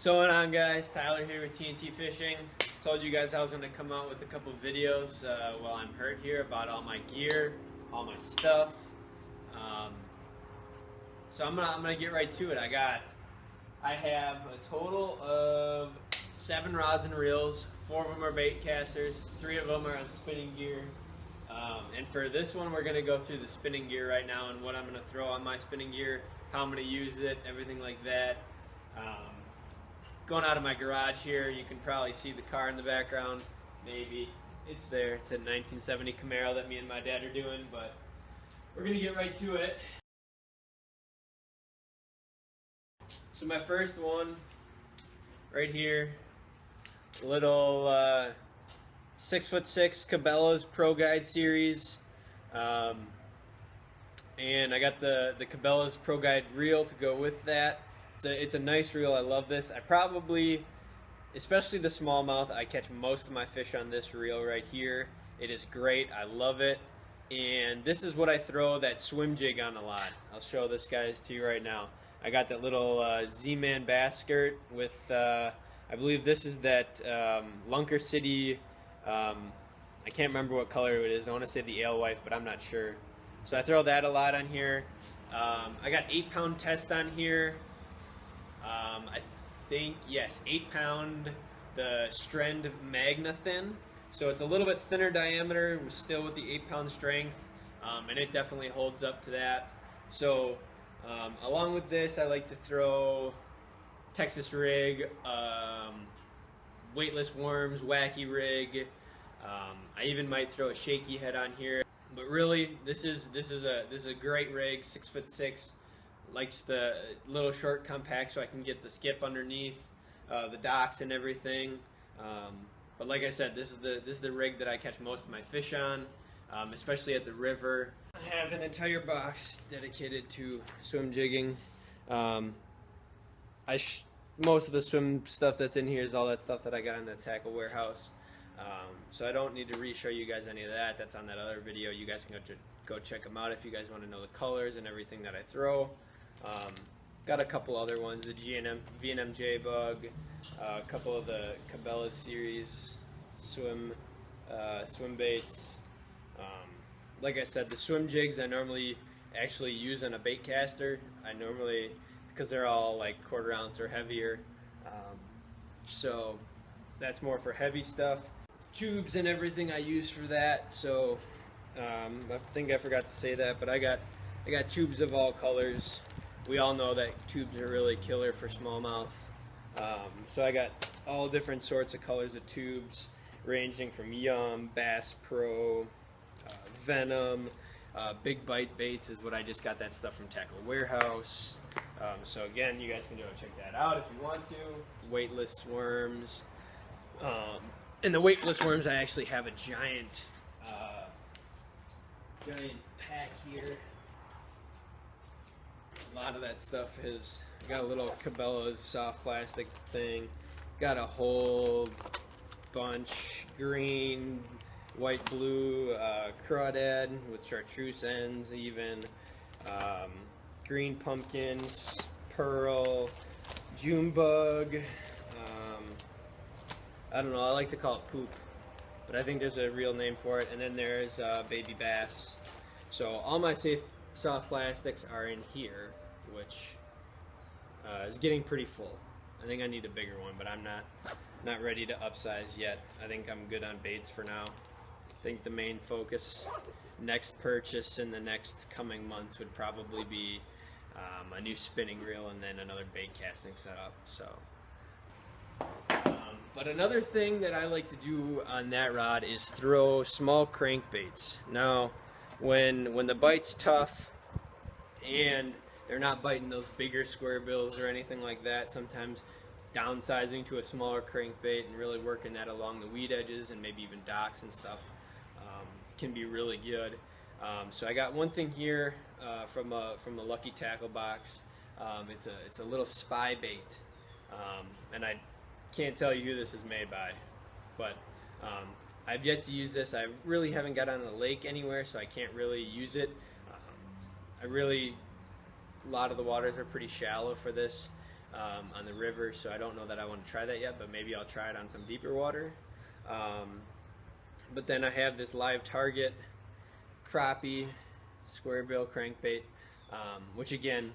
What's going on, guys? Tyler here with TNT Fishing. Told you guys I was going to come out with a couple videos while I'm hurt here about all my gear, all my stuff. So I'm gonna get right to it. I have a total of 7 rods and reels. 4 of them are bait casters. 3 of them are on spinning gear. And for this one, we're gonna go through the spinning gear right now and what I'm gonna throw on my spinning gear, how I'm gonna use it, everything like that. Going out of my garage here, you can probably see the car in the background. Maybe it's there. It's a 1970 Camaro that me and my dad are doing, but we're gonna get right to it. So my first one, right here, little 6'6" Cabela's Pro Guide series, and I got the Cabela's Pro Guide reel to go with that. It's a nice reel. I love this. I probably, especially the smallmouth, I catch most of my fish on this reel right here. It is great. I love it. And this is what I throw that swim jig on a lot. I'll show this guys to you right now. I got that little Z-Man bass skirt with, I believe this is that Lunker City, I can't remember what color it is. I want to say the Alewife, but I'm not sure. So I throw that a lot on here. I got 8-pound test on here. I think, yes, 8-pound, the Strand Magna Thin. So it's a little bit thinner diameter, still with the 8-pound strength, and it definitely holds up to that. So along with this, I like to throw Texas rig, weightless worms, wacky rig. I even might throw a shaky head on here. But really, this is a great rig, 6'6". Likes the little short compact so I can get the skip underneath the docks and everything. But like I said, this is the rig that I catch most of my fish on, especially at the river. I have an entire box dedicated to swim jigging. Most of the swim stuff that's in here is all that stuff that I got in the tackle warehouse. So I don't need to re-show you guys any of that. That's on that other video. You guys can go check them out if you guys want to know the colors and everything that I throw. Got a couple other ones, the V&M J-Bug, a couple of the Cabela's series swim baits. Like I said, the swim jigs I normally actually use on a bait caster. Because they're all like 1/4 ounce or heavier. So that's more for heavy stuff. Tubes and everything I use for that. So I think I forgot to say that, but I got tubes of all colors. We all know that tubes are really killer for smallmouth. So I got all different sorts of colors of tubes, ranging from Yum, Bass Pro, Venom, Big Bite Baits is what I just got that stuff from Tackle Warehouse. So again, you guys can go check that out if you want to. Weightless worms. And the weightless worms, I actually have a giant pack here. A lot of that stuff is, I got a little Cabela's soft plastic thing, got a whole bunch, green, white, blue, crawdad with chartreuse ends even, green pumpkins, pearl, June bug, I don't know, I like to call it poop, but I think there's a real name for it, and then there's baby bass. So all my soft plastics are in here, which is getting pretty full. I think I need a bigger one, but I'm not ready to upsize yet. I think I'm good on baits for now. I think the main focus, next purchase in the next coming months would probably be a new spinning reel and then another bait casting setup. So, but another thing that I like to do on that rod is throw small crankbaits. Now, when the bite's tough and they're not biting those bigger square bills or anything like that, sometimes downsizing to a smaller crankbait and really working that along the weed edges and maybe even docks and stuff can be really good. So I got one thing here from the Lucky Tackle box. It's a little spy bait, and I can't tell you who this is made by, but I've yet to use this. I really haven't got on the lake anywhere, so I can't really use it. A lot of the waters are pretty shallow for this. on the river, so I don't know that I want to try that yet, but maybe I'll try it on some deeper water. But then I have this live target crappie square bill crankbait, which again,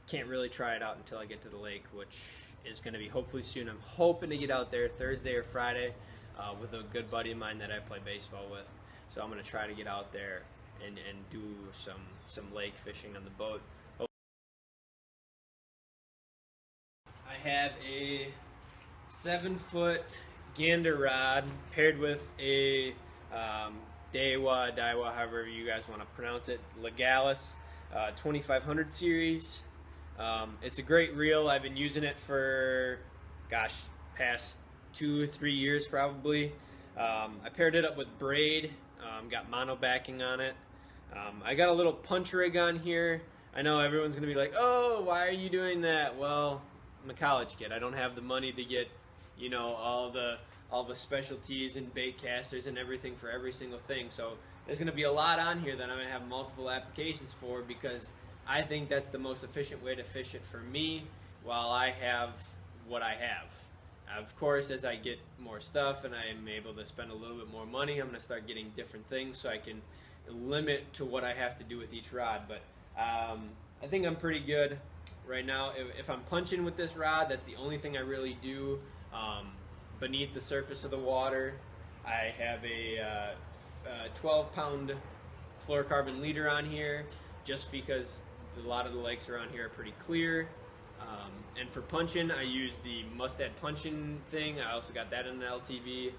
can't really try it out until I get to the lake, which is going to be hopefully soon. I'm hoping to get out there Thursday or Friday with a good buddy of mine that I play baseball with. So I'm going to try to get out there and do some lake fishing on the boat. I have a 7-foot gander rod paired with a Daiwa, however you guys want to pronounce it, Legalis 2500 series. It's a great reel. I've been using it for, gosh, past 2 or 3 years probably. I paired it up with braid, got mono backing on it. I got a little punch rig on here. I know everyone's going to be like, oh, why are you doing that? Well, I'm a college kid. I don't have the money to get, you know, all the specialties and bait casters and everything for every single thing. So there's going to be a lot on here that I'm going to have multiple applications for, because I think that's the most efficient way to fish it for me while I have what I have. Of course, as I get more stuff and I am able to spend a little bit more money, I'm going to start getting different things so I can limit to what I have to do with each rod. But I think I'm pretty good right now. If I'm punching with this rod, that's the only thing I really do beneath the surface of the water. I have a 12-pound fluorocarbon leader on here, just because a lot of the lakes around here are pretty clear. And for punching, I use the Mustad punching thing. I also got that in an LTV,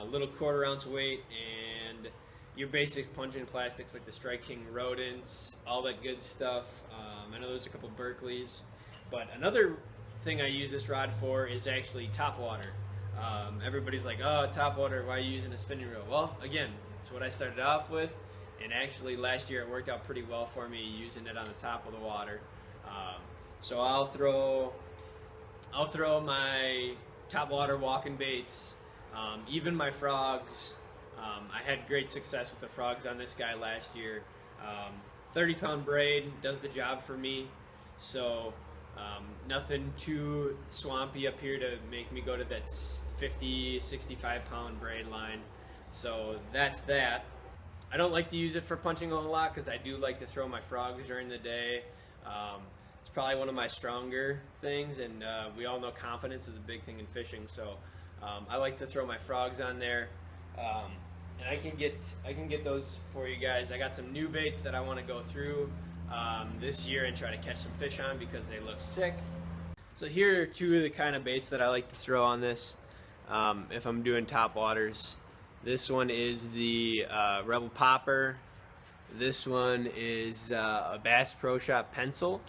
little 1/4 ounce weight, and your basic punching plastics like the Strike King rodents, all that good stuff. I know there's a couple Berkeleys, but another thing I use this rod for is actually topwater. Everybody's like, oh, topwater, why are you using a spinning reel? Well, again, it's what I started off with, and actually last year it worked out pretty well for me using it on the top of the water. So I'll throw my topwater walking baits, even my frogs. I had great success with the frogs on this guy last year. 30-pound braid does the job for me, so nothing too swampy up here to make me go to that 50, 65-pound braid line. So that's that. I don't like to use it for punching a whole lot because I do like to throw my frogs during the day. It's probably one of my stronger things, and we all know confidence is a big thing in fishing, so I like to throw my frogs on there. And I can get those for you guys. I got some new baits that I want to go through this year and try to catch some fish on because they look sick. So here are 2 of the kind of baits that I like to throw on this if I'm doing top waters. This one is the Rebel Popper. This one is a Bass Pro Shop pencil.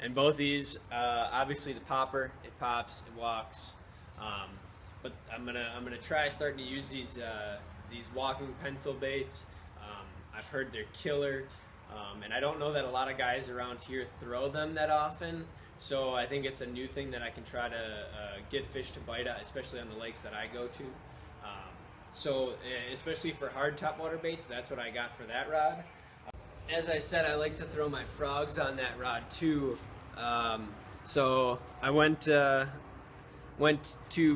And both these, obviously the Popper, it pops, it walks. But I'm gonna try starting to use these walking pencil baits. I've heard they're killer, and I don't know that a lot of guys around here throw them that often. So I think it's a new thing that I can try to get fish to bite at, especially on the lakes that I go to. So especially for hard topwater baits, that's what I got for that rod. As I said, I like to throw my frogs on that rod too. So I went to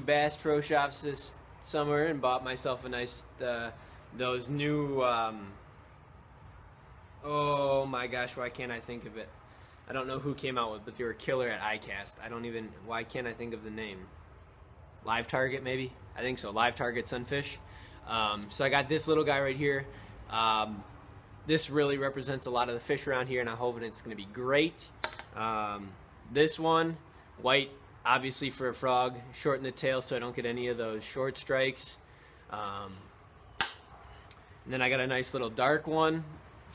Bass Pro Shops this summer and bought myself a nice, those new, oh my gosh, why can't I think of it? I don't know who came out with, but they were killer at iCast. Why can't I think of the name? Live Target, maybe? I think so, Live Target Sunfish. So I got this little guy right here. This really represents a lot of the fish around here, and I'm hoping it's going to be great. This one, white, obviously for a frog, shorten the tail so I don't get any of those short strikes. And then I got a nice little dark one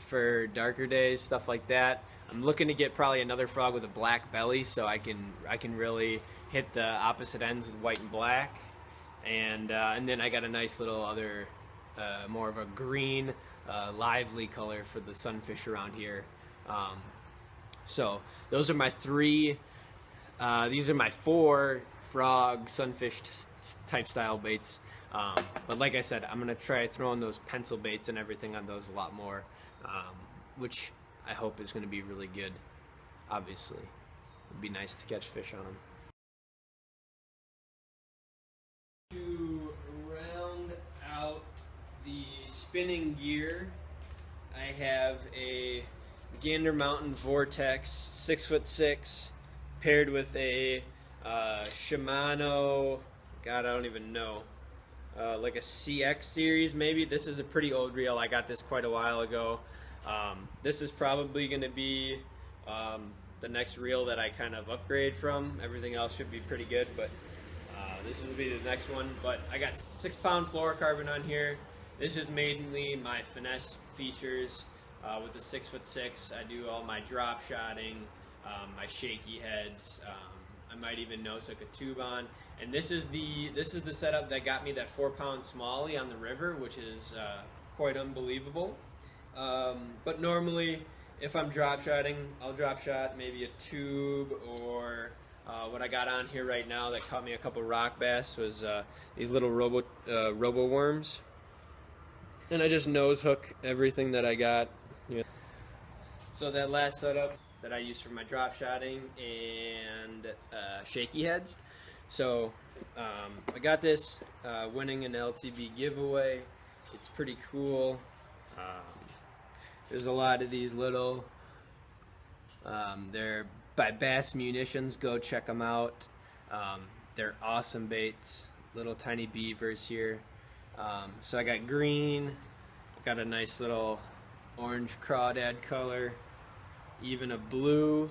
for darker days, stuff like that. I'm looking to get probably another frog with a black belly so I can really hit the opposite ends with white and black. And then I got a nice little other, more of a green, lively color for the sunfish around here. So those are my 3. These are my 4 frog sunfish type style baits. But like I said, I'm gonna try throwing those pencil baits and everything on those a lot more, which I hope is gonna be really good, obviously. It'd be nice to catch fish on them. To round out the spinning gear, I have a Gander Mountain Vortex 6'6", paired with a Shimano, God, I don't even know, like a CX series maybe. This is a pretty old reel. I got this quite a while ago. This is probably going to be the next reel that I kind of upgrade from. Everything else should be pretty good, but this will be the next one. But I got 6-pound fluorocarbon on here. This is mainly my finesse features with the 6'6". I do all my drop shotting, my shaky heads. I might even nose hook a tube on. And this is the setup that got me that 4-pound smallie on the river, which is quite unbelievable. But normally, if I'm drop shotting, I'll drop shot maybe a tube, or what I got on here right now that caught me a couple rock bass was these little robo worms. And I just nose hook everything that I got. Yeah. So that last setup that I use for my drop shotting and shaky heads. So I got this winning an LTB giveaway. It's pretty cool. There's a lot of these little, they're by Bass Munitions. Go check them out. They're awesome baits, little tiny beavers here. So I got green, got a nice little orange crawdad color, even a blue,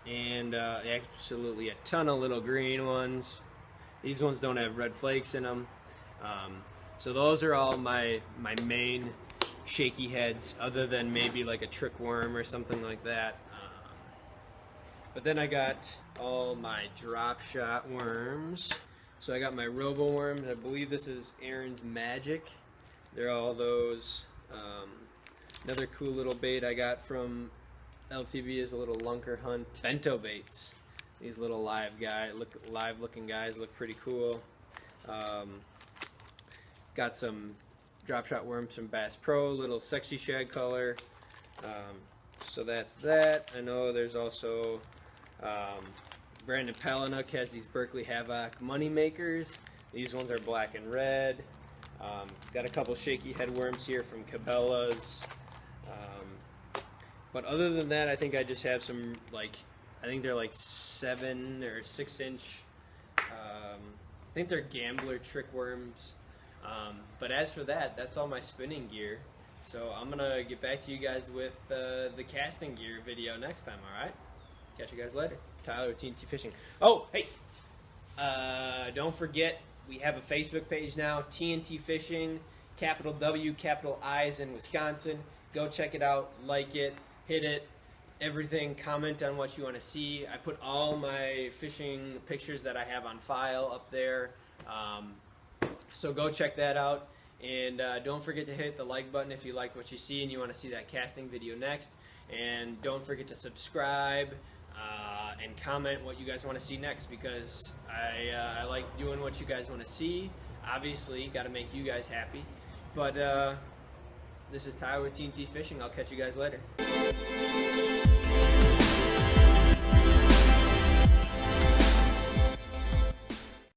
and absolutely a ton of little green ones. These ones don't have red flakes in them. So those are all my main shaky heads, other than maybe like a trick worm or something like that. But then I got all my drop shot worms. So I got my robo worms. I believe this is Aaron's Magic. They're all those. Another cool little bait I got from LTB is a little Lunker Hunt bento baits. These little live looking guys look pretty cool. Got some drop shot worms from Bass Pro, little sexy shad color. So that's that. I know there's also Brandon Palahniuk has these Berkley Havoc money makers. These ones are black and red. Got a couple shaky head worms here from Cabela's. But other than that, I think I just have some, like, I think they're like 7 or 6 inch. I think they're Gambler trick worms. But as for that, that's all my spinning gear. So I'm gonna get back to you guys with the casting gear video next time. All right. Catch you guys later. Tyler with TNT Fishing. Oh, hey, don't forget, we have a Facebook page now, TNT Fishing, capital W, capital I's in Wisconsin. Go check it out, like it, hit it, everything, comment on what you want to see. I put all my fishing pictures that I have on file up there. So go check that out. And don't forget to hit the like button if you like what you see and you want to see that casting video next. And don't forget to subscribe. And comment what you guys want to see next, because I like doing what you guys want to see. Obviously, got to make you guys happy. But this is Tyler with TNT Fishing. I'll catch you guys later.